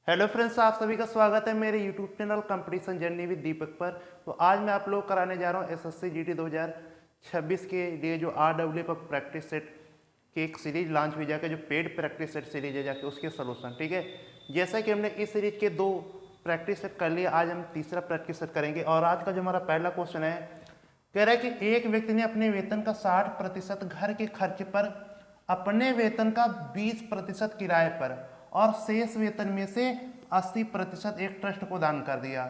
Hello friends, आप सभी का स्वागत है मेरे YouTube channel competition journey with Deepak पर। तो आज मैं आप लोग कराने जा रहा हूँ एसएससी जीडी 2026 के लिए जो आरडब्ल्यू पर प्रैक्टिस सेट की एक सीरीज लॉन्च हुई जाकर, जो पेड प्रैक्टिस सेट सीरीज है जाके उसके सोल्यूशन। ठीक है, जैसा कि हमने इस सीरीज के 2 प्रैक्टिस सेट कर लिए, आज हम तीसरा प्रैक्टिस सेट करेंगे। और आज का जो हमारा पहला क्वेश्चन है, कह रहा है कि एक व्यक्ति ने अपने वेतन का 60% घर के खर्च पर, अपने वेतन का 20% किराए पर और शेष वेतन में से 80% एक ट्रस्ट को दान कर दिया।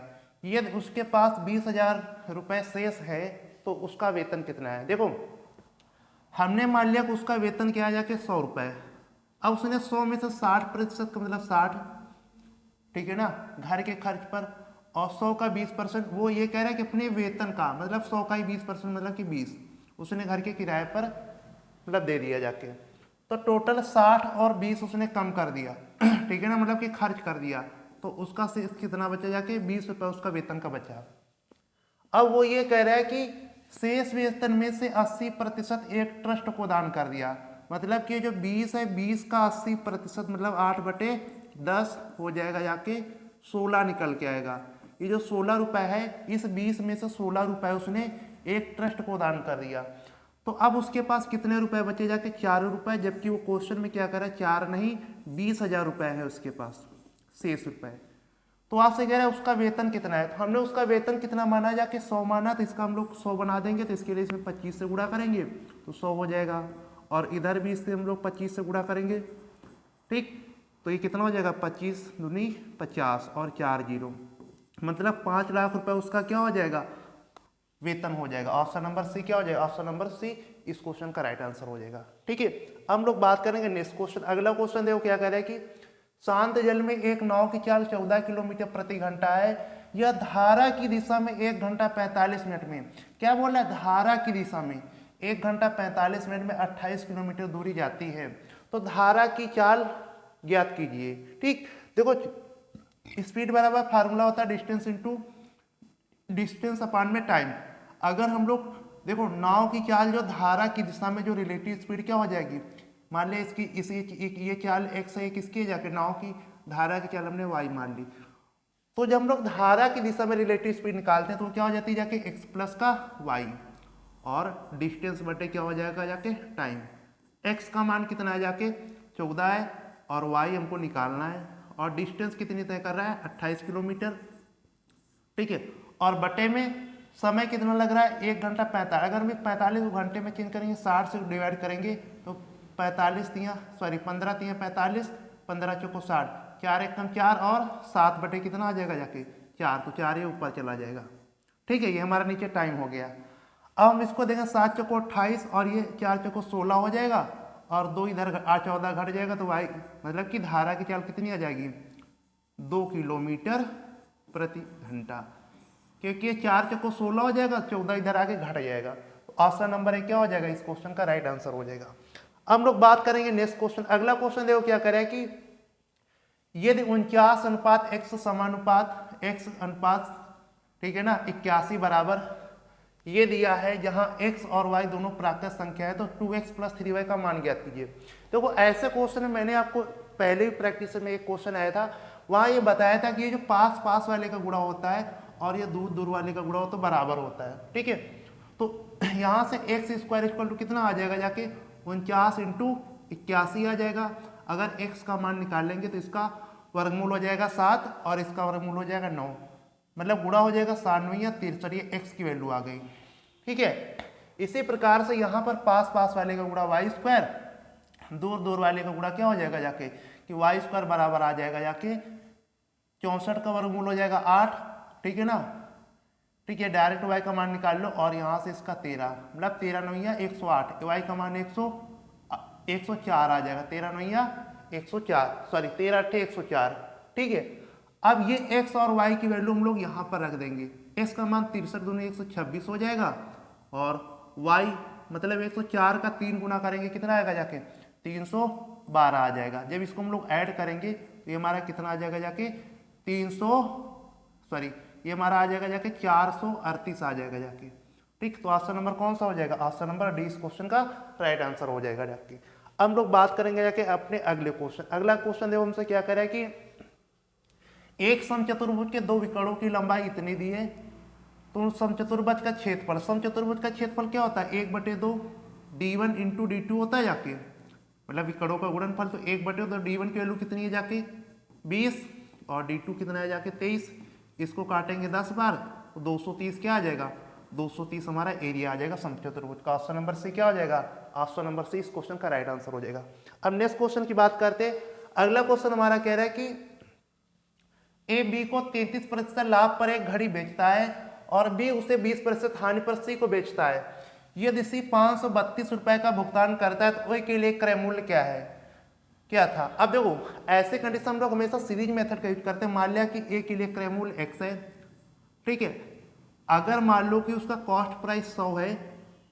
यदि उसके पास 20,000 रुपये शेष है तो उसका वेतन कितना है। देखो, हमने मान लिया कि उसका वेतन क्या आ जाके 100 रुपये। अब उसने 100 में से 60% का मतलब 60, ठीक है ना, घर के खर्च पर, और 100 का 20%, वो ये कह रहा है कि अपने वेतन का मतलब 100 का ही 20% मतलब कि 20 उसने घर के किराए पर मतलब दे दिया जाके। तो टोटल 60 और 20 उसने कम कर दिया ठीक है ना, मतलब कि खर्च कर दिया। तो उसका शेष कितना बचा जाके 20 रुपये उसका वेतन का बचा। अब वो ये कह रहा है कि शेष वेतन में से 80% एक ट्रस्ट को दान कर दिया। मतलब कि जो 20 है, 20 का 80% मतलब 8/10 हो जाएगा, जाके 16 निकल के आएगा। ये जो 16 रुपये है, इस 20 में से 16 रुपये उसने एक ट्रस्ट को दान कर दिया। तो अब उसके पास कितने रुपए बचे जाके 4 रुपये, जबकि वो क्वेश्चन में क्या कर रहा है, 4 नहीं 20,000 रुपये है उसके पास शेष रुपये। तो आपसे कह रहा है उसका वेतन कितना है। तो हमने उसका वेतन कितना माना जाके 100 माना, तो इसका हम लोग 100 बना देंगे। तो इसके लिए इसमें 25 से गुणा करेंगे तो 100 हो जाएगा, और इधर भी इससे हम लोग 25 से गुणा करेंगे। ठीक, तो ये कितना हो जाएगा, 25 दूनी 50 और 4 जीरो, मतलब 5 लाख रुपए उसका क्या हो जाएगा, वेतन हो जाएगा। ऑप्शन नंबर सी क्या हो जाएगा, ऑप्शन नंबर सी इस क्वेश्चन का राइट आंसर हो जाएगा। ठीक है, अब हम लोग बात करेंगे नेक्स्ट क्वेश्चन। अगला क्वेश्चन देखो क्या कह रहा है कि शांत जल में एक नाव की चाल 14 किलोमीटर प्रति घंटा है। यह धारा की दिशा में 1 घंटा 45 मिनट में, क्या बोल रहा है, धारा की दिशा में 1 घंटा 45 मिनट में 28 किलोमीटर दूरी जाती है। तो धारा की चाल ज्ञात कीजिए। ठीक, देखो स्पीड बराबर फार्मूला होता है डिस्टेंस इनटू डिस्टेंस अपान में टाइम। अगर हम लोग देखो नाव की चाल जो धारा की दिशा में जो रिलेटिव स्पीड क्या हो जाएगी, मान लिया इसकी ये चाल x है, किसकी जाके नाव की, धारा की चाल हमने y मान ली। तो जब हम लोग धारा की दिशा में रिलेटिव स्पीड निकालते हैं तो क्या हो जाती है जाके x प्लस का y, और डिस्टेंस बटे क्या हो जाएगा जाके टाइम। x का मान कितना है जाके 14 है, और y हमको निकालना है, और डिस्टेंस कितनी तय कर रहा है 28 किलोमीटर। ठीक है, और बटे में समय कितना लग रहा है 1 घंटा 45। अगर हम 45 घंटे में चेंज करेंगे, 60 से डिवाइड करेंगे तो 15 15 चौको 60, 4 एक कम 4, और 7 बटे कितना आ जाएगा जाके 4, तो 4 ये ऊपर चला जाएगा। ठीक है, ये हमारा नीचे टाइम हो गया। अब हम इसको देखें 7 चौको 28 और ये 4 चौको 16 हो जाएगा, और 2 इधर 14 घट जाएगा, तो वाई मतलब कि धारा की चाल कितनी आ जाएगी 2 किलोमीटर प्रति घंटा, क्योंकि 4 चौको 16 हो जाएगा, 14 इधर आके घट जाएगा। तो ऑप्शन नंबर 1 क्या हो जाएगा, इस क्वेश्चन का राइट आंसर हो जाएगा। अब हम लोग बात करेंगे नेक्स्ट क्वेश्चन। अगला क्वेश्चन देखो क्या करे कि यदि 49:x समानुपात x अनुपात, ठीक है ना, 81 बराबर ये दिया है, जहां x और y दोनों प्राकृत संख्या है, तो 2x + 3y का मान ज्ञात कीजिए। देखो ऐसे क्वेश्चन मैंने आपको पहले भी प्रैक्टिस में एक क्वेश्चन आया था, वहां ये बताया था कि ये जो पास पास वाले का गुणा होता है और ये दूर दूर वाले का गुणा हो तो बराबर होता है। ठीक है, तो यहाँ से x² = कितना आ जाएगा जाके 49 × 81 आ जाएगा। अगर x का मान निकालेंगे तो इसका वर्गमूल हो जाएगा 7 और इसका वर्गमूल हो जाएगा 9, मतलब गुणा हो जाएगा 7 या 63, ये x की वैल्यू आ गई। ठीक है, इसी प्रकार से यहाँ पर पास पास वाले का गुणा y², दूर दूर वाले का गुणा क्या हो जाएगा जाके कि y² बराबर आ जाएगा जाके 64 का वर्गमूल हो जाएगा 8। ठीक है ना, ठीक है, डायरेक्ट y का मान निकाल लो, और यहाँ से इसका 13, मतलब 13 9 108, y का मान 104 आ जाएगा, 13 9 104, सॉरी 13 8 104। ठीक है, अब ये x और y की वैल्यू हम लोग यहाँ पर रख देंगे। x का मान 63 दूनी 126 हो जाएगा, और y मतलब 104 का 3 गुना करेंगे कितना आएगा जाके 312 आ जाएगा। जब इसको हम लोग ऐड करेंगे तो ये हमारा कितना आ जाएगा जाके 300, सॉरी ये हमारा आ जाएगा जाके 438 आ जाएगा जाके। ठीक, तो ऑप्शन नंबर कौन सा हो जाएगा, ऑप्शन नंबर डी इस क्वेश्चन का राइट आंसर हो जाएगा जाके। अब हम लोग बात करेंगे जाके अपने अगले क्वेश्चन। अगला क्वेश्चन देखो हमसे क्या कह रहा है कि एक समचतुर्भुज के दो विकर्णों की लंबाई इतनी दी है, तो समचतुर्भुज का क्षेत्रफल, समचतुर्भुज का क्षेत्रफल क्या होता है 1/2 d1 इंटू d2 होता है जाके, मतलब विकर्णों का गुणनफल। तो 1/2 d1 की वैल्यू कितनी है जाके 20 और d2 कितना है जाके 23। इसको काटेंगे 10 बार तो 230 क्या आ जाएगा, 230 हमारा एरिया आ जाएगा समचतुर्भुज का। ऑप्शन नंबर सी क्या हो जाएगा, ऑप्शन नंबर सी इस क्वेश्चन का राइट आंसर हो जाएगा। अब नेक्स्ट क्वेश्चन की बात करते हैं। अगला क्वेश्चन हमारा कह रहा है कि ए बी को 33% लाभ पर एक घड़ी बेचता है और बी उसे 20% हानि पर सी को बेचता है। यदि सी 532 रुपए का भुगतान करता है तो ए के लिए क्रय मूल्य क्या है, क्या था। अब देखो ऐसे कंडीशन हम लोग हमेशा सीरीज मेथड का यूज करते हैं। मान लिया कि ए के लिए क्रय मूल्य एक्स है, ठीक है। अगर मान लो कि उसका कॉस्ट प्राइस 100 है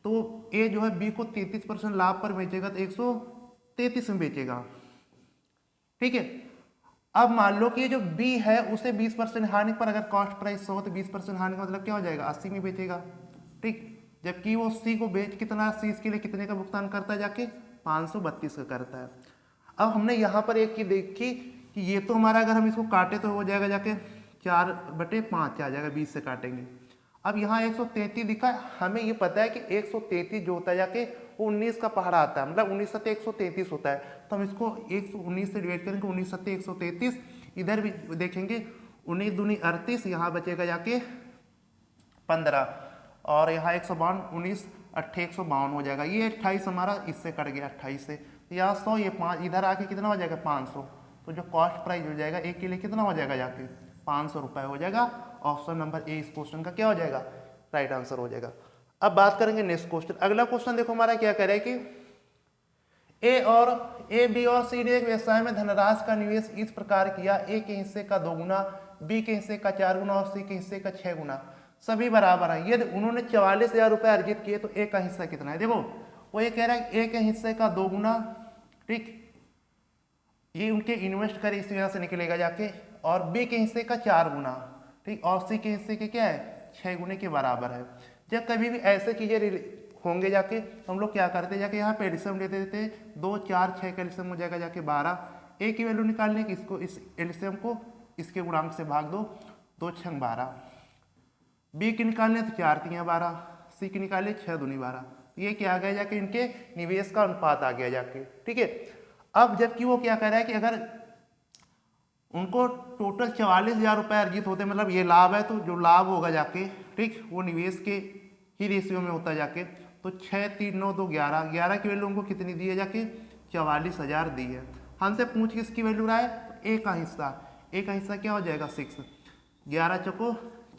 तो ए जो है बी को 33% लाभ पर बेचेगा तो 133 में बेचेगा, ठीक है। अब मान लो कि ये जो B है उसे 20% हानि पर, अगर कॉस्ट प्राइस 100 तो 20% हानि का मतलब क्या हो जाएगा 80 में बेचेगा, ठीक। जबकि वो C को बेच कितना, C इसके लिए कितने का भुगतान करता है जाके 532 का करता है। अब हमने यहाँ पर एक चीज देखी कि ये तो हमारा अगर हम इसको काटे तो हो जाएगा जाके 4/5 आ जाएगा, 20 से काटेंगे। अब यहाँ 133 दिखा है, हमें ये पता है कि 133 जो होता है जाके वो 19 का पहाड़ा आता है, मतलब 19 सत्ते 133 होता है। तो हम इसको 119 से डिवाइड करेंगे, 19 सत्ते 133, इधर भी देखेंगे 19 दूनी 38, यहाँ बचेगा जाके 15 और यहाँ 152, 19 अट्ठे 152 हो जाएगा। ये 28 हमारा इससे कट गया 28 से, यहाँ 100, ये 5 इधर आके कितना हो जाएगा 500। तो जो कॉस्ट प्राइस हो जाएगा एक के लिए कितना हो जाएगा जाके 500 रुपये हो जाएगा। ऑप्शन नंबर ए इस क्वेश्चन का क्या हो जाएगा, राइट आंसर हो जाएगा। अब बात करेंगे नेक्स्ट क्वेश्चन। अगला क्वेश्चन देखो हमारा क्या कह रहा है कि ए बी और सी ने एक व्यवसाय में धनराशि का निवेश इस प्रकार किया, ए के हिस्से का 2 गुना, बी के हिस्से का 4 गुना और सी के हिस्से का 6 गुना, सभी बराबर है। यदि उन्होंने 44,000 रुपये अर्जित किए तो ए का हिस्सा कितना है। देखो वो ये कह रहा है ए के हिस्से का 2 गुना, ठीक, ये उनके इन्वेस्ट करे इस वजह से निकलेगा जाके, और बी के हिस्से का 4 गुना, ठीक, और सी के हिस्से के क्या है 6 गुने के बराबर है। जब कभी भी ऐसे चीजें होंगे जाके हम लोग क्या करते जाके यहाँ पे एलसीएम लेते देते, 2 4 6 का एलसीएम हो जाएगा जाके 12। ए की वैल्यू निकालने की इसको इस एलसीएम को इसके गुणांक से भाग दो, 2 6 12। बी की निकालने तो 4 3 12, सी की निकाले 6 दूनी 12। ये क्या आ गया जाके इनके निवेश का अनुपात आ गया जाके, ठीक है। अब जबकि वो क्या कह रहा है कि अगर उनको टोटल 44,000 रुपये अर्जित होते, मतलब ये लाभ है, तो जो लाभ होगा जाके, ठीक, वो निवेश के ही रेशियो में होता जाके, तो 6 3 9 2 11, 11 की वैल्यू उनको कितनी दी है जाके 44,000 दी है। हमसे पूछ किसकी वैल्यू रहा है, तो ए का हिस्सा, ए का हिस्सा क्या हो जाएगा 6, 11 चौको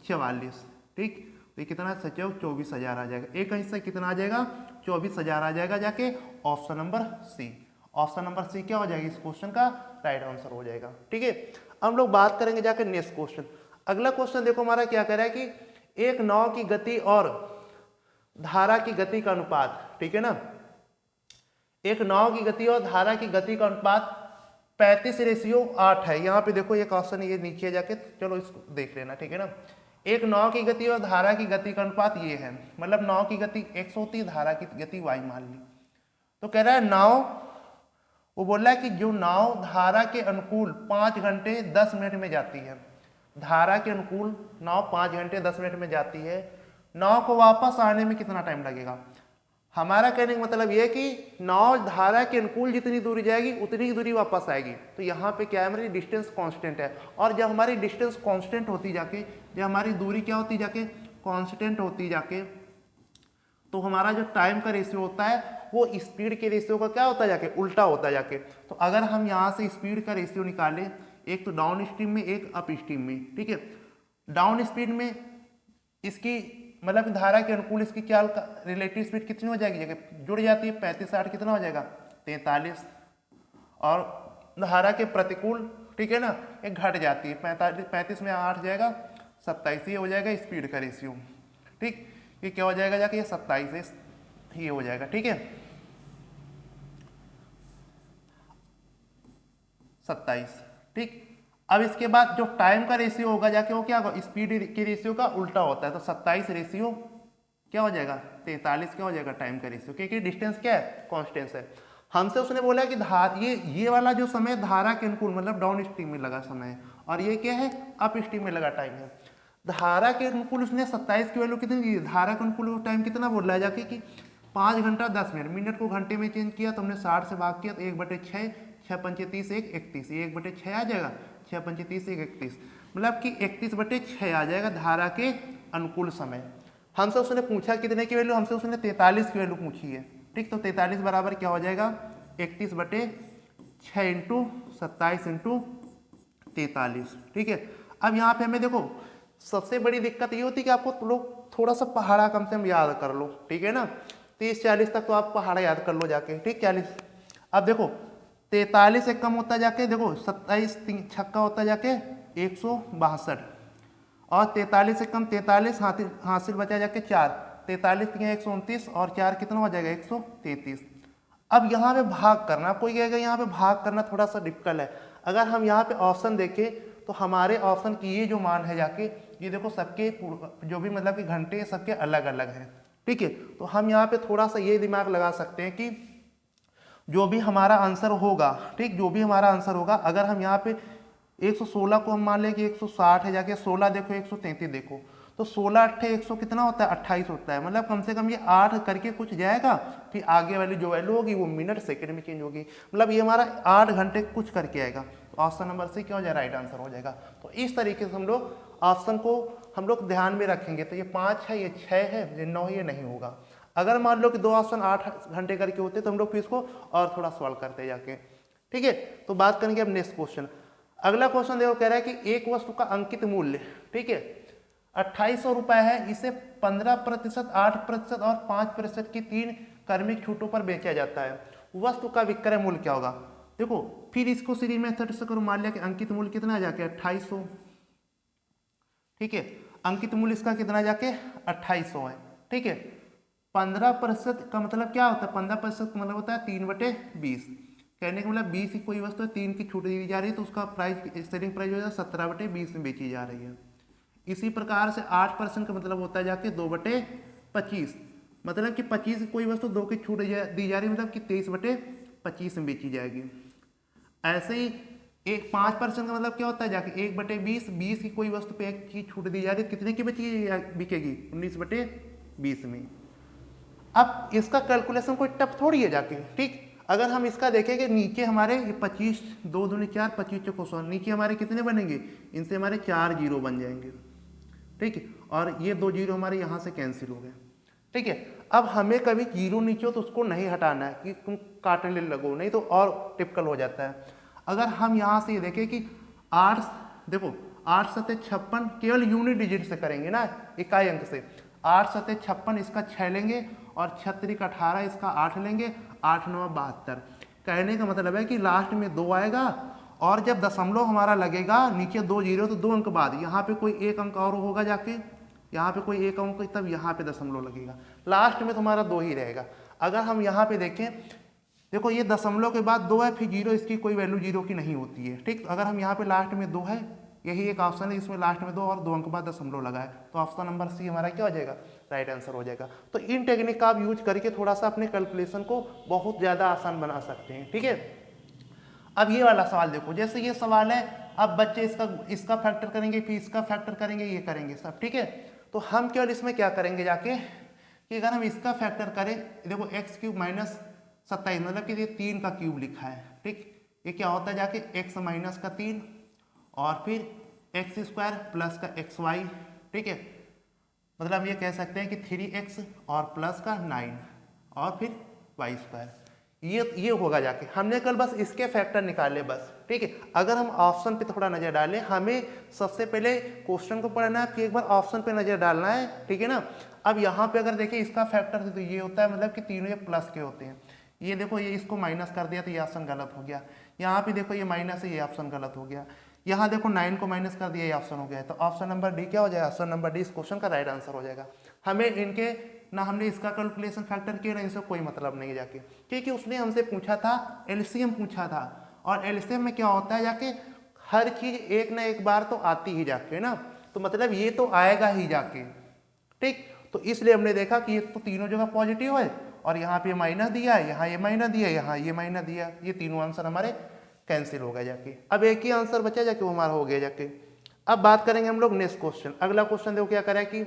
44, ठीक, तो ये कितना सचो 24,000 आ जाएगा। ए का हिस्सा कितना आ जाएगा 24,000 आ जाएगा जाके, option number C. Option number C क्या हो जाएगा इस क्वेश्चन का राइट आंसर हो जाएगा, ठीक है। हम लोग बात करेंगे जाकर नेक्स्ट क्वेश्चन। अगला क्वेश्चन देखो हमारा क्या कह रहा है कि एक नाव की गति और धारा की गति का अनुपात, ठीक है ना, एक नाव की गति और धारा की गति का अनुपात 35:8 है। यहाँ पे देखो ये क्वेश्चन ये नीचे जाके चलो इसको देख लेना, ठीक है ना। एक नाव की गति और धारा की गति का अनुपात ये है, मतलब नाव की गति x होती है, धारा की गति y मान ली। तो कह रहा है नाव, वो बोल रहा है कि जो नाव धारा के अनुकूल 5 घंटे 10 मिनट में जाती है, धारा के अनुकूल नाव 5 घंटे 10 मिनट में जाती है, नाव को वापस आने में कितना टाइम लगेगा। हमारा कहने का मतलब यह है कि नाव धारा के अनुकूल जितनी दूरी जाएगी उतनी ही दूरी वापस आएगी। तो यहाँ पे क्या है, हमारी डिस्टेंस कांस्टेंट है, और जब हमारी डिस्टेंस कांस्टेंट होती जाके, जब हमारी दूरी क्या होती जाके कांस्टेंट होती जाके, तो हमारा जो टाइम का रेशियो होता है वो स्पीड के रेशियो का क्या होता है जाके उल्टा होता है जाके। तो अगर हम यहाँ से स्पीड का रेशियो निकालें, एक तो डाउन स्ट्रीम में एक अप स्ट्रीम में, ठीक है। डाउन स्पीड में इसकी मतलब धारा के अनुकूल इसकी क्या रिलेटिव स्पीड कितनी हो जाएगी जगह जुड़ जाती है, 35 कितना हो जाएगा 43, और धारा के प्रतिकूल, ठीक है ना, एक घट जाती है 35 में 8 जाएगा 27, ये हो जाएगा स्पीड का रेशियो, ठीक। ये क्या हो जाएगा जाके ये 27 ये हो जाएगा, ठीक है 27, ठीक। अब इसके बाद जो टाइम का रेशियो होगा जाके वो क्या होगा स्पीड के रेशियो का उल्टा होता है। तो 27 रेशियो क्या हो जाएगा 43 क्या हो जाएगा टाइम का रेशियो, क्योंकि डिस्टेंस क्या है कांस्टेंट है। हमसे उसने बोला कि ये वाला जो समय धारा के अनुकूल मतलब डाउन स्ट्रीम में लगा समय है, और ये क्या है, अप स्ट्रीम में लगा टाइम है। धारा के अनुकूल उसने 27 की वैल्यू कितनी दी, धारा के अनुकूल टाइम कितना बोल रहा है जाके कि 5 घंटा 10 मिनट, मिनट को घंटे में चेंज किया तो हमने 60 से भाग किया तो 1/6, 6 पंचे 30, 1 31, ये 1/6 आ जाएगा, 6 पंचे 30, 1 31, मतलब कि 31/6 आ जाएगा धारा के अनुकूल समय। हमसे उसने पूछा कितने की वैल्यू, हमसे उसने 43 की वैल्यू पूछी है, ठीक। तो 43 बराबर क्या हो जाएगा, 31/6 इंटू 27 इंटू 43, ठीक है। अब यहाँ पे हमें देखो सबसे बड़ी दिक्कत ये होती है कि आपको लोग थोड़ा सा पहाड़ा कम से कम याद कर लो, ठीक है ना, 30-40 तक तो आप पहाड़ा याद कर लो जाके, ठीक। 40, अब देखो 43 से कम होता जाके देखो 27 छक्का होता जाके 162, और 43 से कम 43 हासिल बचा जाके 4, 43 3 129 और 4 कितना हो जाएगा 133। अब यहाँ पे भाग करना, कोई कहेगा यहाँ पे भाग करना थोड़ा सा डिफिकल्ट है। अगर हम यहाँ पे ऑप्शन देखें तो हमारे ऑप्शन की ये जो मान है जाके, ये देखो सबके जो भी मतलब कि घंटे सबके अलग अलग हैं, ठीक है। तो हम यहाँ पे थोड़ा सा ये दिमाग लगा सकते हैं कि जो भी हमारा आंसर होगा, ठीक, जो भी हमारा आंसर होगा, अगर हम यहाँ पे 116 को हम मान लें कि 160 है जाके, 16 देखो 133 देखो, तो 16 8 100 कितना होता है 28 होता है, मतलब कम से कम ये 8 करके कुछ जाएगा, फिर आगे वाली जो वैल्यू होगी वो मिनट सेकंड में चेंज होगी, मतलब ये हमारा 8 घंटे कुछ करके आएगा। तो ऑप्शन नंबर सी क्या हो जाएगा, राइट आंसर हो जाएगा। तो इस तरीके से हम लोग ऑप्शन को हम लोग ध्यान में रखेंगे, तो ये 5 है, ये 6 है, ये 9 ये नहीं होगा। अगर मान लो कि 2 ऑप्शन 8 घंटे करके होते तो हम लोग फिर इसको और थोड़ा सॉल्व करते जाके, ठीक है। तो बात करेंगे अब नेक्स्ट क्वेश्चन। अगला क्वेश्चन देखो, कह रहा है कि एक वस्तु का अंकित मूल्य, ठीक है, 2800 रुपए है, इसे 15%, 8% और 5% की 3 क्रमिक छूटों पर बेचा जाता है, वस्तु का विक्रय मूल्य क्या होगा। देखो फिर इसको सीरीज मेथड से करो, मान लिया कि अंकित मूल्य कितना जाके 2800, ठीक है, अंकित मूल्य इसका कितना जाके 2800 है, ठीक है। 15% का मतलब क्या होता है, 15% का मतलब होता है 3/20, कहने का मतलब 20 की कोई वस्तु है, 3 की छूट दी जा रही है, तो उसका प्राइस सेलिंग प्राइस हो जाएगा 17/20 में बेची जा रही है। इसी प्रकार से 8% का मतलब होता है जाके 2/25, मतलब कि 25 की कोई वस्तु 2 की छूट दी जा रही है, मतलब कि 23/25 में बेची जाएगी। ऐसे ही एक 5% का मतलब क्या होता है जाके 1/20, 20 की कोई वस्तु पे 1 की छूट दी जा रही है, कितने की बिकेगी 19/20 में। अब इसका कैलकुलेशन कोई टफ थोड़ी है जाके, ठीक। अगर हम इसका देखेंगे नीचे हमारे 25, 2 दूनी 4, 25 चौको 100, नीचे हमारे कितने बनेंगे, इनसे हमारे 4 जीरो बन जाएंगे, ठीक है, और ये 2 जीरो हमारे यहाँ से कैंसिल हो गए, ठीक है। अब हमें कभी जीरो नीचे हो तो उसको नहीं हटाना है कि तुम काटने लगो, नहीं तो और टिपिकल हो जाता है। अगर हम यहाँ से ये देखें कि 8, देखो 8 7 56 केवल यूनिट डिजिट से करेंगे ना, इकाई अंक से, 8 7 56 इसका 6 लेंगे, और 36 का 18 इसका 8 लेंगे, 8 9 72। कहने का मतलब है कि लास्ट में 2 आएगा, और जब दशमलव हमारा लगेगा नीचे 2 जीरो तो 2 अंक बाद यहाँ पे कोई एक अंक और होगा जाके, यहाँ पे कोई एक अंक, तब यहाँ पे दशमलव लगेगा, लास्ट में तुम्हारा 2 ही रहेगा। अगर हम यहाँ पे देखें, देखो ये दशमलव के बाद 2 है, फिर जीरो, इसकी कोई वैल्यू जीरो की नहीं होती है, ठीक। अगर हम यहाँ पे लास्ट में 2 है, यही एक ऑप्शन है इसमें लास्ट में 2 और 2 अंक बाद दशमलव लगा है, तो ऑप्शन नंबर सी हमारा क्या हो जाएगा, राइट आंसर हो जाएगा। तो इन टेक्निक का आप यूज करके थोड़ा सा अपने कैलकुलेशन को बहुत ज़्यादा आसान बना सकते हैं, ठीक है। अब ये वाला सवाल देखो, जैसे ये सवाल है, अब बच्चे इसका फैक्टर करेंगे, फिर इसका फैक्टर करेंगे, ये करेंगे सब, ठीक है। तो हम केवल इसमें क्या करेंगे जाके कि अगर हम इसका फैक्टर करें, देखो x³ माइनस 27, मतलब कि ये 3 का क्यूब लिखा है, ठीक। ये क्या होता है जाके x माइनस का 3 और फिर x² प्लस का xy, ठीक है, मतलब ये कह सकते हैं कि 3x और प्लस का 9 और फिर y², ये होगा जाके। हमने कल बस इसके फैक्टर निकाले बस, ठीक है। अगर हम ऑप्शन पे थोड़ा नजर डालें, हमें सबसे पहले क्वेश्चन को पढ़ना है, फिर एक बार ऑप्शन पे नजर डालना है, ठीक है ना। अब यहाँ पे अगर देखिए इसका फैक्टर तो ये होता है, मतलब कि तीनों ये प्लस के होते हैं। ये देखो ये इसको माइनस कर दिया तो ये ऑप्शन गलत हो गया, यहाँ पे देखो ये माइनस है, ये ऑप्शन गलत हो गया, यहाँ देखो 9 को माइनस कर दिया, ये ऑप्शन हो गया है। तो ऑप्शन नंबर डी क्या हो जाएगा, ऑप्शन नंबर डी इस क्वेश्चन का राइट आंसर हो जाएगा। हमें इनके ना हमने इसका कैलकुलेशन फैक्टर किया ना इनसे कोई मतलब नहीं जाके, क्योंकि उसने हमसे पूछा था एलसीएम पूछा था, और एलसीएम में क्या होता है जाके हर चीज एक ना एक बार तो आती ही जाके ना, तो मतलब ये तो आएगा ही जाके, ठीक। तो इसलिए हमने देखा कि ये तो तीनों जगह पॉजिटिव है और यहाँ पे माइनस दिया है, यहाँ ये माइनस दिया, यहाँ ये माइनस दिया, ये तीनों आंसर हमारे कैंसिल हो गए जाके। अब एक ही आंसर बचा जाके, वो हमारा हो गया जाके। अब बात करेंगे हम लोग नेक्स्ट क्वेश्चन। अगला क्वेश्चन देखो क्या करें कि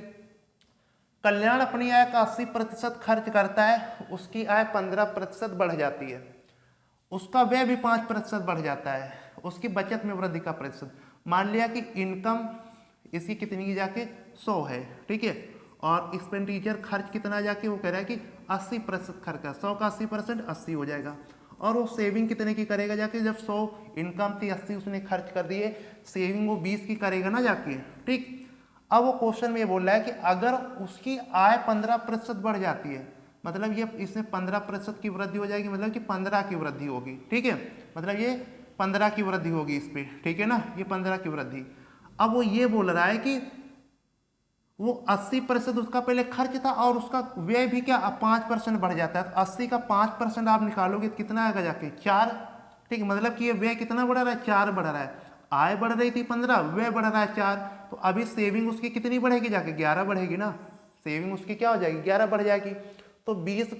कल्याण अपनी आय का 80% खर्च करता है, उसकी आय 15% बढ़ जाती है, उसका व्यय भी 5% बढ़ जाता है, उसकी बचत में वृद्धि का प्रतिशत। मान लिया कि इनकम इसकी कितनी जाके 100 है, ठीक है, और एक्सपेंडिचर खर्च कितना जाके वो कह रहा है कि 80% खर्च का, 100 का 80% 80 हो जाएगा। और वो सेविंग कितने की करेगा जाके, जब 100 इनकम थी 80 उसने खर्च कर दिए, सेविंग वो 20 की करेगा ना जाके, ठीक। अब वो क्वेश्चन में ये बोल रहा है कि अगर उसकी आय 15% बढ़ जाती है, मतलब ये इसमें 15% की वृद्धि हो जाएगी, मतलब कि 15 की वृद्धि होगी, ठीक है, मतलब ये 15 की वृद्धि होगी इस पर, ठीक है ना, ये 15 की वृद्धि। अब वो ये बोल रहा है कि वो 80% उसका पहले खर्च था और उसका व्यय भी क्या 5% बढ़ जाता है, तो 80 का 5% आप निकालोगे तो कितना आएगा जाके 4, ठीक है, मतलब कि ये व्यय कितना बढ़ रहा है, 4 बढ़ रहा है। आय बढ़ रही थी 15, व्यय बढ़ रहा है 4, तो अभी सेविंग उसकी कितनी बढ़ेगी जाके 11 बढ़ेगी ना, सेविंग उसकी क्या हो जाएगी 11 बढ़ जाएगी, तो 20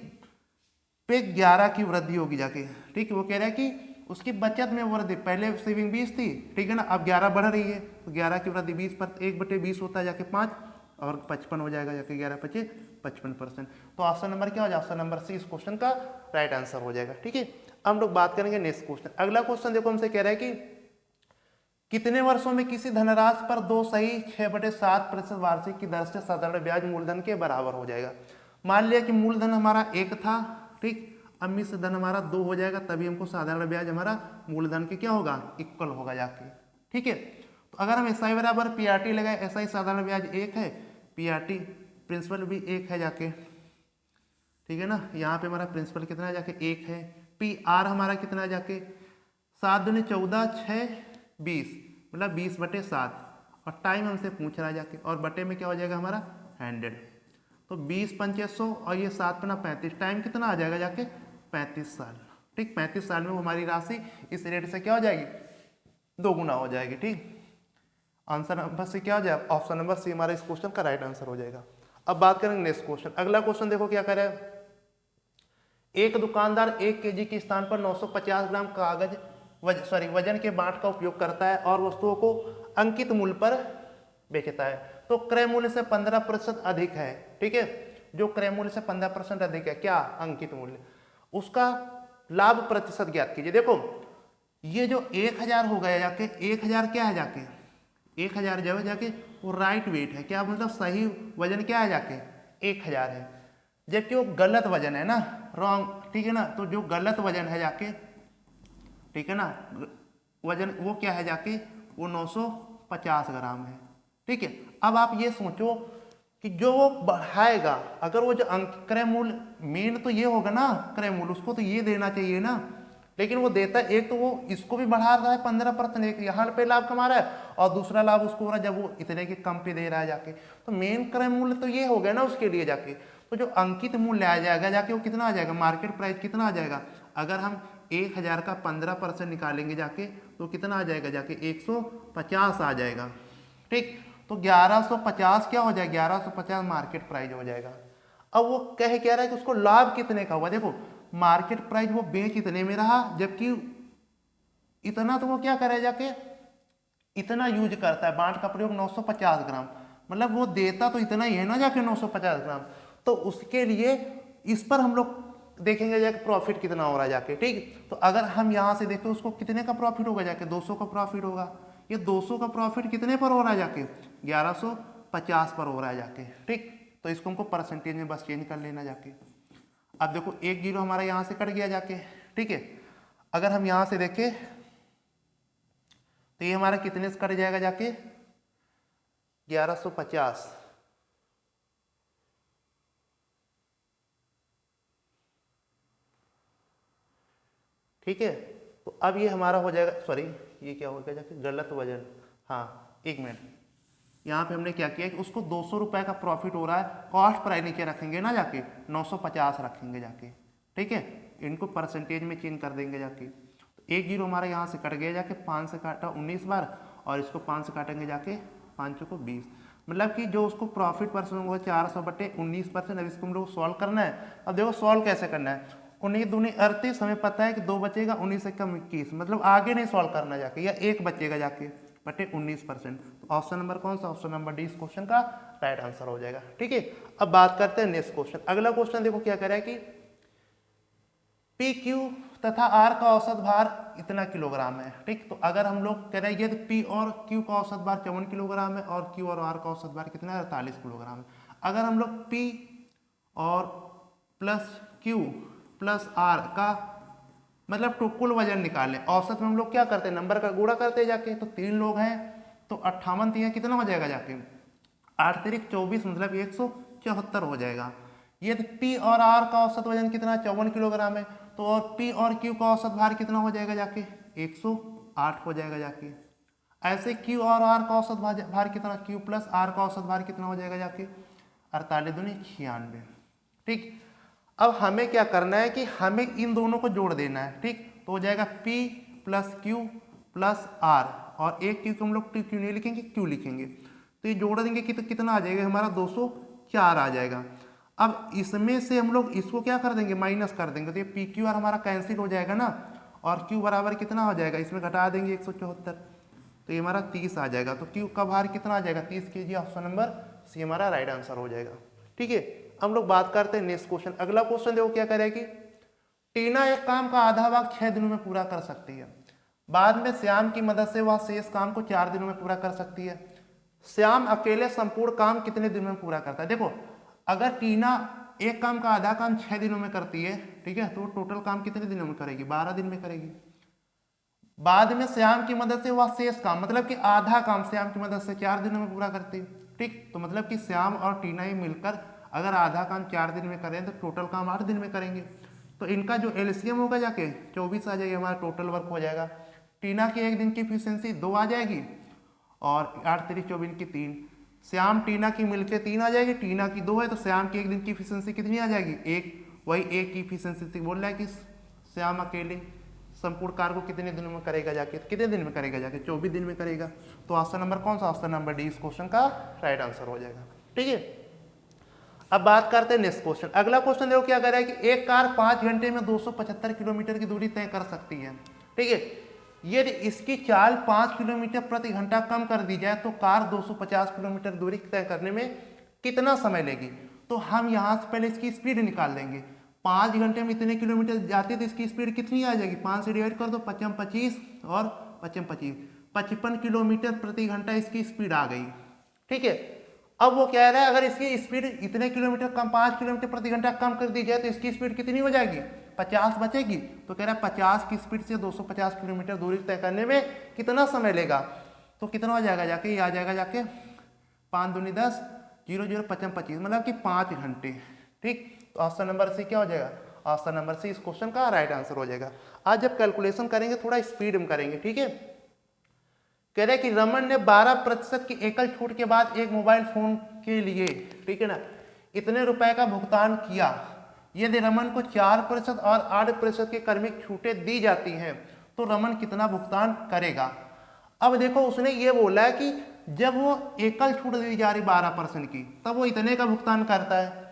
पे 11 की वृद्धि होगी जाके, ठीक है। वो कह रहा है कि उसकी बचत में वृद्धि, पहले सेविंग 20 थी, ठीक है ना, अब 11 बढ़ रही है, तो 11 की वृद्धि 20 पर 1/20 होता है जाके 5, और 55 हो जाएगा जाके, 11 × 5 55%। तो ऑप्शन नंबर क्या हो जाएगा, ऑप्शन नंबर सी इस क्वेश्चन का राइट आंसर हो जाएगा, ठीक है। अब हम लोग बात करेंगे नेक्स्ट क्वेश्चन। अगला क्वेश्चन देखो हमसे कह रहा है कि कितने वर्षों में किसी धनराशि पर 2 सही 6/7% वार्षिक की दर से साधारण ब्याज मूलधन के बराबर हो जाएगा। मान लिया कि मूलधन हमारा 1 था, ठीक, अब मिश्र धन हमारा 2 हो जाएगा, तभी हमको साधारण ब्याज हमारा मूलधन के क्या होगा, इक्वल होगा जाके, ठीक है। तो अगर हम एसआई बराबर पीआरटी लगाए, एसआई साधारण ब्याज 1 है, पीआरटी प्रिंसिपल भी 1 है जाके, ठीक है ना, यहाँ पे हमारा प्रिंसिपल कितना है जाके 1 है, पी आर हमारा कितना है जाके 7 दूनी 14 6 20, मतलब 20/7, और टाइम हमसे पूछ रहा है जाके, और बटे में क्या हो जाएगा हमारा 100, तो 20 × 5 100 और ये 7 × 35, टाइम कितना आ जाएगा जाके 35 साल, ठीक। 35 साल में वो हमारी राशि इस रेट से क्या हो जाएगी, 2 गुना हो जाएगी, ठीक। आंसर नंबर सी क्या हो जाएगा, ऑप्शन नंबर सी हमारा इस क्वेश्चन का राइट आंसर हो जाएगा। अब बात करेंगे नेक्स्ट क्वेश्चन। अगला क्वेश्चन देखो क्या करे, एक दुकानदार 1 kg के स्थान पर 950 ग्राम कागज वजन के बांट का उपयोग करता है और वस्तुओं को अंकित मूल्य पर बेचता है, तो क्रय मूल्य से 15% अधिक है, ठीक है, जो क्रय मूल्य से 15% अधिक है क्या, अंकित मूल्य, उसका लाभ प्रतिशत ज्ञात कीजिए। देखो ये जो 1000 हो गया जाके, 1000 क्या है जाके, 1000 जो है जाके वो राइट वेट है, क्या मतलब सही वजन क्या है जाके 1000 है, जबकि वो गलत वजन है ना, रॉन्ग, ठीक है ना, तो जो गलत वजन है जाके, ठीक है ना, वजन वो क्या है जाके वो 950 ग्राम है, ठीक है। अब आप ये सोचो कि जो वो बढ़ाएगा, अगर वो जो क्रय मूल्य मेन तो ये होगा ना, क्रय मूल्य उसको तो ये देना चाहिए ना, लेकिन वो देता है एक, तो वो इसको भी बढ़ा रहा है 15%, एक यहाँ पे लाभ कमा रहा है और दूसरा लाभ उसको हो रहा है जब वो इतने के कम पे दे रहा है जाके, तो मेन क्रय मूल्य तो ये हो गया ना उसके लिए जाके, तो जो अंकित मूल्य आ जाएगा जाके वो कितना आ जाएगा, मार्केट प्राइस कितना आ जाएगा, अगर हम 1000 का 15% निकालेंगे जाके तो कितना आ जाएगा जाके 150 आ जाएगा, ठीक। तो 1150 क्या हो जाएगा, 1150 मार्केट प्राइस हो जाएगा। अब वो कह रहा है कि उसको लाभ कितने का हुआ, देखो मार्केट प्राइस वो बेच इतने में रहा, जबकि इतना तो वो क्या करे जाके इतना यूज करता है, बांट का प्रयोग 950 ग्राम, मतलब वो देता तो इतना ही है ना जाके 950 ग्राम, तो उसके लिए इस पर हम लोग देखेंगे जाके प्रॉफिट कितना हो रहा है जाके, ठीक। तो अगर हम यहाँ से देखें उसको कितने का प्रॉफिट होगा जाके 200 का प्रॉफिट होगा, ये 200 का प्रॉफिट कितने पर हो रहा है जाके 1150 पर हो रहा है जाके, ठीक। तो इसको हमको परसेंटेज में बस चेंज कर लेना जाके। अब देखो 1 जीरो हमारा यहाँ से कट गया जाके, ठीक है। अगर हम यहाँ से देखें तो ये हमारा कितने से कट जाएगा जाके 1150, ठीक है। तो अब ये हमारा हो जाएगा, सॉरी ये क्या हो गया जाके गलत वजन, हाँ 1 मिनट, यहाँ पे हमने क्या किया कि उसको 200 रुपये का प्रॉफिट हो रहा है, कॉस्ट प्राइस नीचे रखेंगे ना जाके 950 रखेंगे जाके, ठीक है, इनको परसेंटेज में चेंज कर देंगे जाके। तो 1 जीरो हमारा यहाँ से कट गया जाके, 5 से काटा 19 बार और इसको 5 से काटेंगे जाके 5 को 20, मतलब कि जो उसको प्रॉफिट परसेंट हुआ 400/19%। अब इसको हम लोग सॉल्व करना है। अब देखो सॉल्व कैसे करना है, 19 दूनी 38, हमें पता है कि 2 बचेगा, 19 से कम 21, मतलब आगे नहीं सॉल्व करना जाके, या 1 बचेगा जाके बटे 19%। तो ऑप्शन नंबर कौन सा, ऑप्शन नंबर डी इस क्वेश्चन का राइट आंसर हो जाएगा। ठीक है, अब बात करते हैं नेक्स्ट क्वेश्चन। अगला क्वेश्चन देखो क्या कह रहा है कि पी क्यू तथा आर का औसत भार इतना किलोग्राम है। ठीक, तो अगर हम लोग कह रहे हैं ये पी और क्यू का औसत भार 54 किलोग्राम है और क्यू और आर का औसत भार कितना है, 48 किलोग्राम है। अगर हम लोग पी और प्लस क्यू प्लस आर का मतलब कुल वजन निकालें, औसत में हम लोग क्या करते हैं, नंबर का गुणा करते हैं जाके। तो 3 लोग हैं तो 58 3 कितना हो जाएगा जाके, 8 तिरिक 24, मतलब 174 हो जाएगा। यदि पी और आर का औसत वजन कितना, 54 किलोग्राम है, तो और पी और क्यू का औसत भार कितना हो जाएगा जाके, 108 हो जाएगा जाके। ऐसे क्यू और आर का औसत भार कितना, क्यू प्लस आर का औसत भार कितना हो जाएगा जाके, 48 दूनी 96। ठीक, अब हमें क्या करना है कि हमें इन दोनों को जोड़ देना है। ठीक, तो हो जाएगा P plus Q plus R, और एक क्यू को हम लोग क्यू नहीं लिखेंगे, क्यू लिखेंगे। तो ये जोड़ देंगे कि तो कितना आ जाएगा हमारा, 204 आ जाएगा। अब इसमें से हम लोग इसको क्या कर देंगे, माइनस कर देंगे, तो ये पी क्यू आर हमारा कैंसिल हो जाएगा ना, और क्यू बराबर कितना हो जाएगा, इसमें घटा देंगे 174, तो ये हमारा 30 आ जाएगा। तो क्यू का भार कितना आ जाएगा, 30 kg। ऑप्शन नंबर सी हमारा राइट आंसर हो जाएगा। ठीक है, हम लोग बात करते हैं नेक्स्ट क्वेश्चन। अगला क्वेश्चन देखो क्या करेगी, टीना एक काम का आधा भाग 6 दिनों में पूरा कर सकती है। बाद में श्याम की मदद से वह शेष काम को 4 दिनों में पूरा कर सकती है। श्याम अकेले संपूर्ण काम कितने दिनों में पूरा करता है। देखो अगर टीना एक काम का आधा काम 6 दिनों में करती है, ठीक है, तो टोटल काम कितने दिनों में करेगी, 12 दिन में करेगी। बाद में श्याम की मदद से वह शेष काम, मतलब कि आधा काम श्याम की मदद से 4 दिनों में पूरा करती है। ठीक, तो मतलब कि श्याम और टीना ये मिलकर अगर आधा काम 4 दिन में करें तो टोटल काम 8 दिन में करेंगे। तो इनका जो एलसीएम होगा जाके 24 आ जाएगी, हमारा टोटल वर्क हो जाएगा। टीना की एक दिन की एफिशिएंसी 2 आ जाएगी, और 8 तिरिक 24 की 3। श्याम टीना की मिलकर 3 आ जाएगी, टीना की 2 है, तो श्याम की एक दिन की एफिशिएंसी कितनी आ जाएगी, 1। वही एक की एफिशिएंसी थी, बोल रहा है कि श्याम अकेले संपूर्ण कार्य को कितने दिनों में करेगा जाके, कितने दिन में करेगा जाके, 24 दिन में करेगा। तो ऑप्शन नंबर कौन सा, ऑप्शन नंबर डी इस क्वेश्चन का राइट आंसर हो जाएगा। ठीक है, अब बात करते हैं नेक्स्ट क्वेश्चन। अगला क्वेश्चन देखो क्या कर रहा है कि एक कार 5 घंटे में 275 किलोमीटर की दूरी तय कर सकती है। ठीक है, यदि इसकी चाल 5 किलोमीटर प्रति घंटा कम कर दी जाए तो कार 250 किलोमीटर दूरी तय करने में कितना समय लेगी। तो हम यहाँ से पहले इसकी स्पीड निकाल देंगे। 5 घंटे में इतने किलोमीटर जाती है तो इसकी स्पीड कितनी आ जाएगी, 5 से डिवाइड कर दो, 55 25 और 55 25, 55 किलोमीटर प्रति घंटा इसकी स्पीड आ गई। ठीक है, अब वो कह रहा है अगर इसकी स्पीड इतने किलोमीटर कम, 5 किलोमीटर प्रति घंटा कम कर दी जाए तो इसकी स्पीड कितनी हो जाएगी, 50 बचेगी। तो कह रहा है 50 की स्पीड से 250 किलोमीटर दूरी तय करने में कितना समय लेगा। तो कितना हो जाएगा जाके, ये आ जाएगा जाके 5 दूनी 10, 0 0 55 25, मतलब कि 5 घंटे। ठीक, तो ऑप्शन नंबर सी क्या हो जाएगा, ऑप्शन नंबर सी इस क्वेश्चन का राइट आंसर हो जाएगा। आज जब कैलकुलेशन करेंगे थोड़ा स्पीड में करेंगे। ठीक है, कह रहे कि रमन ने 12% की एकल छूट के बाद एक मोबाइल फोन के लिए, ठीक है ना, इतने रुपए का भुगतान किया। यदि रमन को 4% और 8% की क्रमिक छूटें दी जाती हैं तो रमन कितना भुगतान करेगा। अब देखो उसने ये बोला है कि जब वो एकल छूट दी जा रही 12% की तब वो इतने का भुगतान करता है।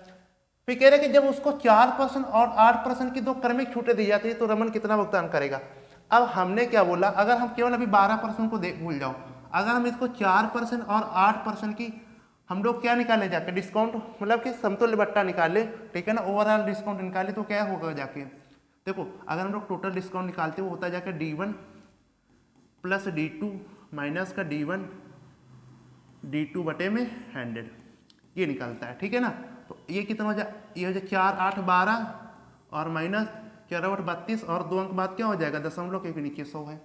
फिर कह रहे कि जब उसको 4% और 8% की 2 क्रमिक छूटें दी जाती है तो रमन कितना भुगतान करेगा। अब हमने क्या बोला, अगर हम केवल अभी 12% को भूल जाओ, अगर हम इसको 4% और 8% की हम लोग क्या निकाले जाके, डिस्काउंट, मतलब कि समतुल्य बट्टा निकाले, ठीक है ना, ओवरऑल डिस्काउंट निकाले, तो क्या होगा जाके, देखो अगर हम लोग टोटल डिस्काउंट निकालते हैं वो होता है जाके D1 प्लस D2 माइनस का D1 D2 बटे में 100, ये निकलता है। ठीक है ना, तो ये कितना हो जाए, ये हो जाए 4 8 12 और माइनस 4 8 32 और 2 अंक बाद क्या हो जाएगा, दशमलव के नीचे 100 है।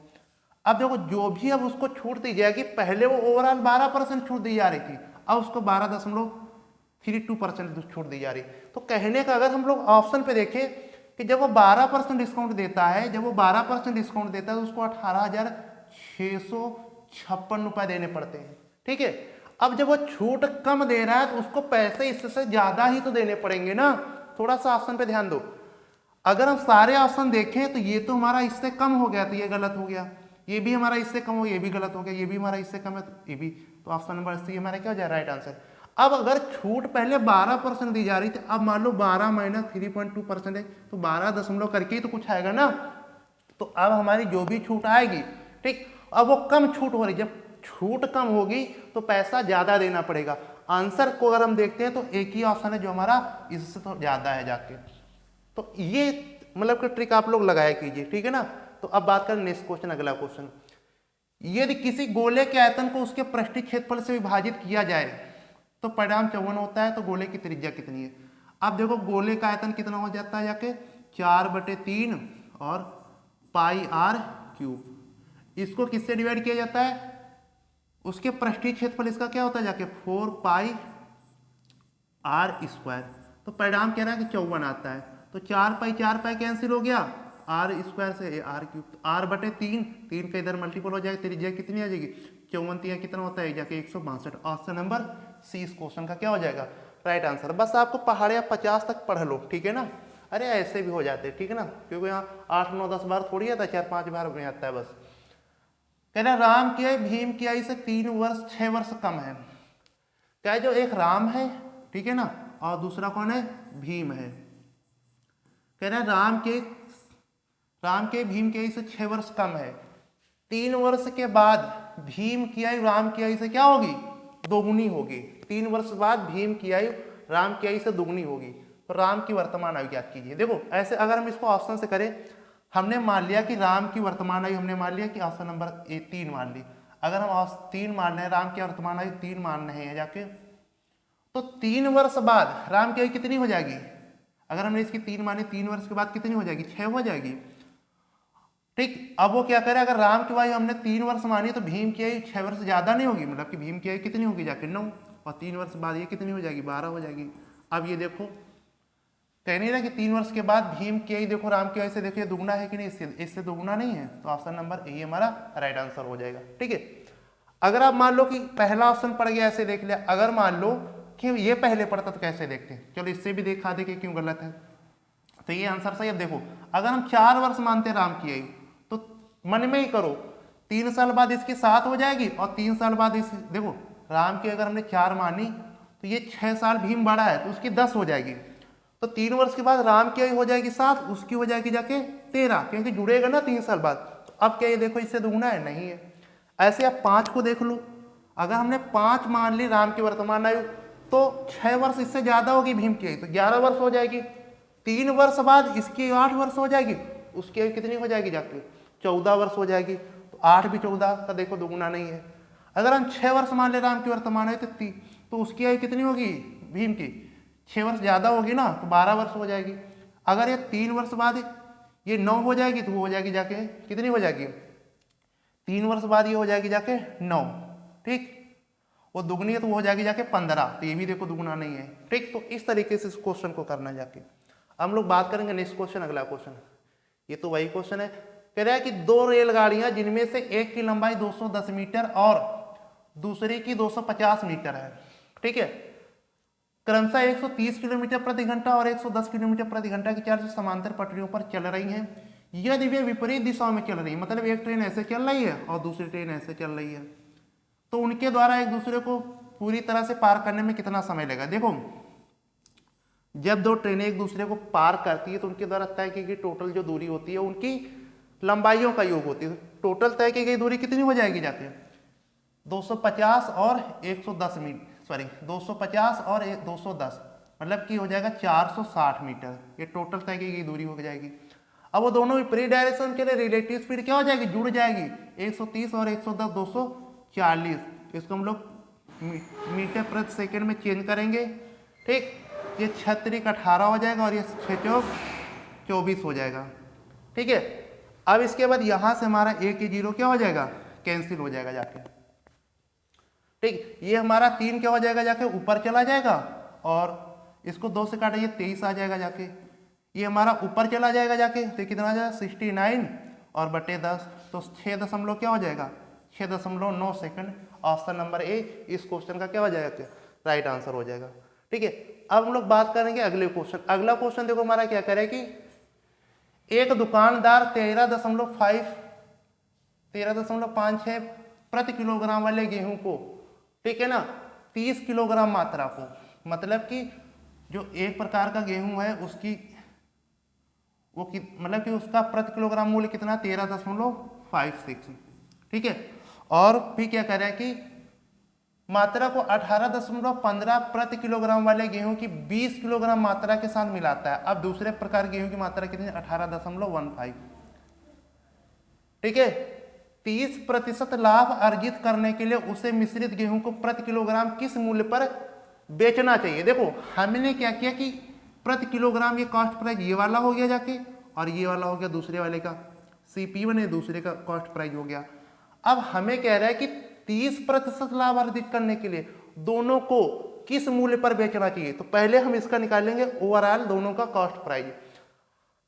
अब देखो जो भी अब उसको छूट दी जाएगी, पहले वो ओवरऑल 12% छूट दी जा रही थी, अब उसको 12.32% छूट दी जा रही। तो कहने का अगर हम लोग ऑप्शन पे देखें कि जब वो 12% डिस्काउंट देता है, जब वो 12% डिस्काउंट देता है तो उसको 18,656 रुपए देने पड़ते हैं। ठीक है, अब जब वो छूट कम दे रहा है तो उसको पैसे इससे ज्यादा ही तो देने पड़ेंगे ना। थोड़ा सा ऑप्शन पे ध्यान दो, अगर हम सारे ऑप्शन देखें तो ये तो हमारा इससे कम हो गया, तो ये गलत हो गया। ये भी हमारा इससे कम हो, ये भी गलत हो गया, ये भी हमारा इससे कम है तो ये भी, तो ऑप्शन नंबर सी हमारा क्या हो जाए राइट आंसर। अब अगर छूट पहले 12% दी जा रही थी, अब मान लो 12 माइनस 3.2% है, तो 12 दशमलव करके ही तो कुछ आएगा ना। तो अब हमारी जो भी छूट आएगी, ठीक, अब वो कम छूट हो रही, जब छूट कम होगी तो पैसा ज्यादा देना पड़ेगा। आंसर को अगर हम देखते हैं तो एक ही ऑप्शन है जो हमारा इससे तो ज्यादा है जाके। तो ये मतलब कि ट्रिक आप लोग लगाया कीजिए, ठीक है ना। तो अब बात करें नेक्स्ट क्वेश्चन, अगला क्वेश्चन। यदि किसी गोले के आयतन को उसके पृष्ठीय क्षेत्रफल से विभाजित किया जाए तो परिणाम 54 होता है, तो गोले की त्रिज्या कितनी है। अब देखो गोले का आयतन कितना हो जाता है जाके 4/3 और पाई आर क्यूब। इसको किससे डिवाइड किया जाता है, उसके पृष्ठीय क्षेत्रफल, इसका क्या होता है जाके 4 पाई आर स्क्वायर। तो परिणाम कह रहा है कि 54 आता है, तो 4 पाई कैंसिल हो गया, आर स्क्वायर से आर क्यूब, तो r/3, 3 का इधर मल्टीपल हो जाएगा, त्रिज्या कितनी आ जाएगी 54 कितना होता है जाके 162। ऑप्शन नंबर सी इस क्वेश्चन का क्या हो जाएगा राइट आंसर। बस आपको पहाड़िया 50 तक पढ़ लो, ठीक है ना। अरे ऐसे भी हो जाते हैं, ठीक है ना, क्योंकि यहाँ 8 9 10 बार थोड़ी आता है, 4 5 बार में आता है बस। कह रहा राम की आयु भीम की आयु से 3 वर्ष 6 वर्ष कम है। क्या जो एक राम है, ठीक है ना, और दूसरा कौन है भीम है। कह रहा राम के भीम की आयु से 6 वर्ष कम है। 3 वर्ष के बाद भीम की आयु राम की आयु से क्या होगी, दोगुनी होगी। 3 वर्ष बाद भीम की आयु राम की आयु से दोगुनी होगी। तो राम की वर्तमान आयु ज्ञात कीजिए। देखो ऐसे अगर हम इसको ऑप्शन से करें, हमने मान लिया कि राम की वर्तमान आयु, हमने मान लिया कि ऑप्शन नंबर 3 मान ली। अगर हम 3 मान रहे हैं, राम की वर्तमान आयु 3 मान रहे हैं जाके, तो 3 वर्ष बाद राम की आयु कितनी हो जाएगी। अगर हमने इसकी 3 मानी, 3 वर्ष के बाद कितनी हो जाएगी 6 हो जाएगी, ठीक। अब वो क्या करे, अगर राम की आयु हमने 3 वर्ष मानी तो भीम की आयु 6 वर्ष ज्यादा नहीं होगी, मतलब कि भीम की आयु कितनी होगी जाके 9, और 3 वर्ष बाद ये कितनी हो जाएगी 12 हो जाएगी। अब ये देखो कह नहीं रहा कि 3 वर्ष के बाद भीम की आयु देखो राम की आयु से देखो ये दुगुना है कि नहीं, इससे दुगुना नहीं है, तो ऑप्शन नंबर ए हमारा राइट आंसर हो जाएगा, ठीक है। अगर आप मान लो कि पहला ऑप्शन पड़ गया ऐसे देख लिया, अगर मान लो कि ये पहले पड़ता तो कैसे देखते हैं, चलो इससे भी दिखा दे कि क्यों गलत है। तो ये आंसर सही। अब देखो अगर हम 4 वर्ष मानते राम की आयु, तो मन में ही करो 3 साल बाद इसकी 7 हो जाएगी, और 3 साल बाद इस देखो राम की अगर हमने 4 मानी तो ये 6 साल भीम बड़ा है तो उसकी 10 हो जाएगी। तो 3 वर्ष के बाद राम की आयु हो जाएगी 7, उसकी हो जाएगी जाके 13, क्योंकि जुड़ेगा ना 3 साल बाद। तो अब क्या ये देखो इससे दुगुना है, नहीं है। ऐसे आप 5 को देख लो, अगर हमने 5 मान ली राम की वर्तमान आयु, तो 6 वर्ष इससे ज्यादा होगी भीम की आयु, तो 11 वर्ष हो जाएगी। 3 वर्ष बाद इसकी 8 वर्ष हो जाएगी, उसकी आयु कितनी हो जाएगी जाके 14 वर्ष हो जाएगी। तो 8 भी 14 का देखो दुगुना नहीं है। अगर हम 6 वर्ष मान ले राम की वर्तमान आयु तो उसकी आयु कितनी होगी भीम की 6 वर्ष ज्यादा होगी ना, तो 12 वर्ष हो जाएगी। अगर ये 3 वर्ष बाद ये 9 हो जाएगी, तो वो हो जाएगी जाके कितनी हो जाएगी 3 वर्ष बाद ये हो जाएगी जाके 9, ठीक। वो दुगनी है तो वो हो जाएगी जाके 15, तो ये भी देखो दुगुना नहीं है, ठीक। तो इस तरीके से इस क्वेश्चन को करना जाके। हम लोग बात करेंगे नेक्स्ट क्वेश्चन, अगला क्वेश्चन। ये तो वही क्वेश्चन है, कह रहा है कि 2 रेलगाड़ियां जिनमें से एक की लंबाई 210 मीटर और दूसरी की 250 मीटर है, ठीक है, क्रमशः 130 किलोमीटर प्रति घंटा और 110 किलोमीटर प्रति घंटा की चाल से समांतर पटरियों पर चल रही हैं। यदि वे विपरीत दिशाओं में चल रही है, मतलब एक ट्रेन ऐसे चल रही है और दूसरी ट्रेन ऐसे चल रही है, तो उनके द्वारा एक दूसरे को पूरी तरह से पार करने में कितना समय लगेगा। देखो जब 2 ट्रेनें एक दूसरे को पार करती है तो उनके द्वारा तय की गई टोटल जो दूरी होती है उनकी लंबाइयों का योग होती है। टोटल तय की गई दूरी कितनी हो जाएगी जाके 250 और 110 मीटर, सॉरी 250 और 210, मतलब कि हो जाएगा 460 मीटर, ये टोटल तय की गई दूरी हो जाएगी। अब वो दोनों विपरीत डायरेक्शन के लिए रिलेटिव स्पीड क्या हो जाएगी, जुड़ जाएगी, 130 और 110 240, इसको हम लोग मीटर प्रति सेकंड में चेंज करेंगे, ठीक। ये 6 18 हो जाएगा और ये 6 24 हो जाएगा, ठीक है। अब इसके बाद यहां से हमारा 1 0 क्या हो जाएगा कैंसिल हो जाएगा जाके, ठीक। ये हमारा 3 क्या हो जाएगा जाके ऊपर चला जाएगा, और इसको 2 से काटेंगे 23 आ जाएगा जाके। ये हमारा ऊपर चला जाएगा जाके, तो कितना आ जाएगा 69 और बटे 10, तो 6 दशमलव क्या हो जाएगा 6.9 सेकंड। ऑप्शन नंबर ए इस क्वेश्चन का क्या हो जाएगा राइट आंसर हो जाएगा, ठीक है। अब हम लोग बात करेंगे अगले क्वेश्चन। अगला क्वेश्चन देखो हमारा क्या करे कि एक दुकानदार 13.5 13.56 प्रति किलोग्राम वाले गेहूं को, ठीक है ना, 30 किलोग्राम मात्रा को, मतलब कि जो एक प्रकार का गेहूं है उसकी मतलब कि उसका प्रति किलोग्राम मूल्य कितना, 13.56, ठीक है। और फिर क्या कह रहा है कि मात्रा को 18.15 प्रति किलोग्राम वाले गेहूं की 20 किलोग्राम मात्रा के साथ मिलाता है। अब दूसरे प्रकार गेहूं की मात्रा कितनी, 18.15, ठीक है। 30% लाभ अर्जित करने के लिए उसे मिश्रित गेहूं को प्रति किलोग्राम किस मूल्य पर बेचना चाहिए। देखो हमने क्या किया कि प्रति किलोग्राम ये कॉस्ट प्राइस ये वाला हो गया जाके, और ये वाला हो गया दूसरे वाले का, CP1 दूसरे का कॉस्ट प्राइस हो गया। अब हमें कह रहा है कि 30% लाभ अर्जित करने के लिए दोनों को किस मूल्य पर बेचना चाहिए। तो पहले हम इसका निकालेंगे ओवरऑल दोनों का कॉस्ट प्राइस।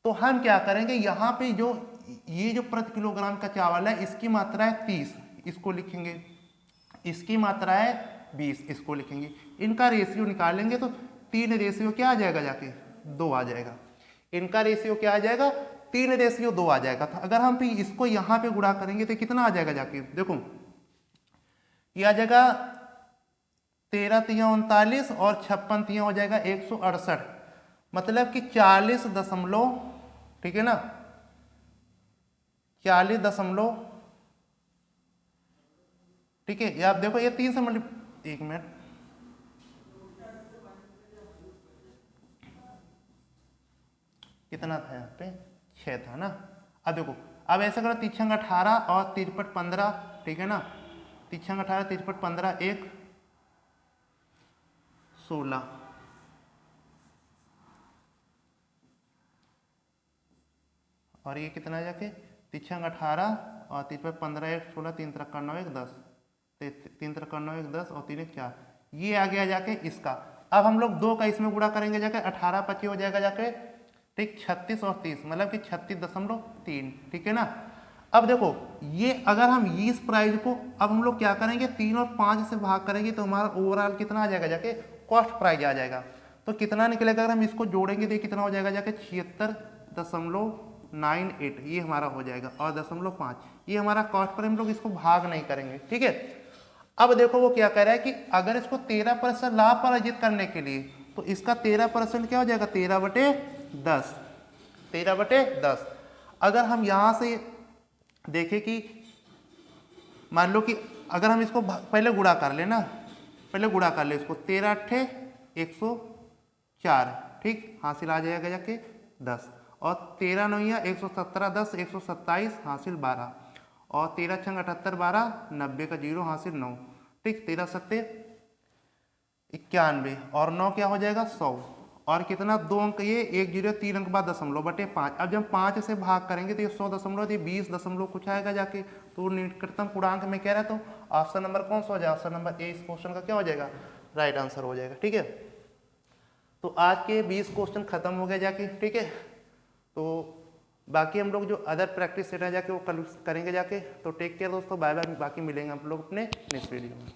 तो हम क्या करेंगे, यहाँ पे जो ये जो प्रति किलोग्राम का चावल है इसकी मात्रा है 30, इसको लिखेंगे, इसकी मात्रा है 20, इसको लिखेंगे। इनका रेशियो निकालेंगे तो 3 रेशियो क्या आ जाएगा, जाके 2 आ जाएगा। इनका रेशियो क्या आ जाएगा, 3 रेशियो 2 आ जाएगा। तो अगर हम फिर इसको यहाँ पे गुणा करेंगे तो कितना आ जाएगा, जाके देखो ये आ जाएगा 13 तिया 39 और 56 तिया हो जाएगा 168, मतलब कि 40 दशमलव, ठीक है ना, 40 दशमलव, ठीक है। ये आप देखो ये 3 से एक मिनट, कितना था यहाँ पे, 6 था ना। अब देखो अब ऐसा करो, 3 18 और 3 15, ठीक है ना, 3 18 3 15 1 16, और ये कितना है जाके 3 18 और 3 15 1 16, 3 3 9 1 10, 3 3 9 1 10 और 3 1 4, ये आ गया जाके इसका। अब हम लोग 2 का इसमें गुणा करेंगे जाके, 18 25 हो जाएगा जाके, ठीक, 36 और 30, मतलब कि 36.3, ठीक है ना। अब देखो ये अगर हम इस प्राइस को अब हम लोग क्या करेंगे, 3 और 5 से भाग करेंगे तो हमारा ओवरऑल कितना आ जाएगा, जाके कॉस्ट प्राइस आ जाएगा। तो कितना निकलेगा, अगर हम इसको जोड़ेंगे तो कितना हो जाएगा, जाके 76.98, ये हमारा हो जाएगा, और 0.5 ये हमारा कॉस्ट पर, हम लोग इसको भाग नहीं करेंगे, ठीक है। अब देखो वो क्या कह रहा है कि अगर इसको 13% लाभ पर अर्जित करने के लिए, तो इसका 13% क्या हो जाएगा, 13/10, 13/10। अगर हम यहाँ से देखें कि मान लो कि अगर हम इसको पहले गुणा कर ले ना, पहले गुणा कर ले इसको, 13 8 104, ठीक, हासिल आ जाएगा जाके 10, और 13 9 117 10 127 हासिल 12, और 13 6 78 12 90 का 0 हासिल 9, ठीक, 13 7 91 और 9 क्या हो जाएगा 100, और कितना 2 अंक ये 1 0 3 अंक बाद दशमलव बटे 5। अब जब 5 से भाग करेंगे तो ये 100 दशमलव, ये 20 दशमलव कुछ आएगा जाके, तो निकटतम पूर्णांक में कह रहा है। तो ऑप्शन नंबर कौन सा हो जाएगा, ऑप्शन नंबर ए इस क्वेश्चन का क्या हो जाएगा, राइट आंसर हो जाएगा, ठीक है। तो आज के 20 क्वेश्चन खत्म हो गए जाके, ठीक है। तो बाकी हम लोग जो अदर प्रैक्टिस सेट है जाके वो कल करेंगे जाके। तो टेक केयर दोस्तों, बाय बाय, बाकी मिलेंगे हम लोग अपने नेक्स्ट वीडियो में।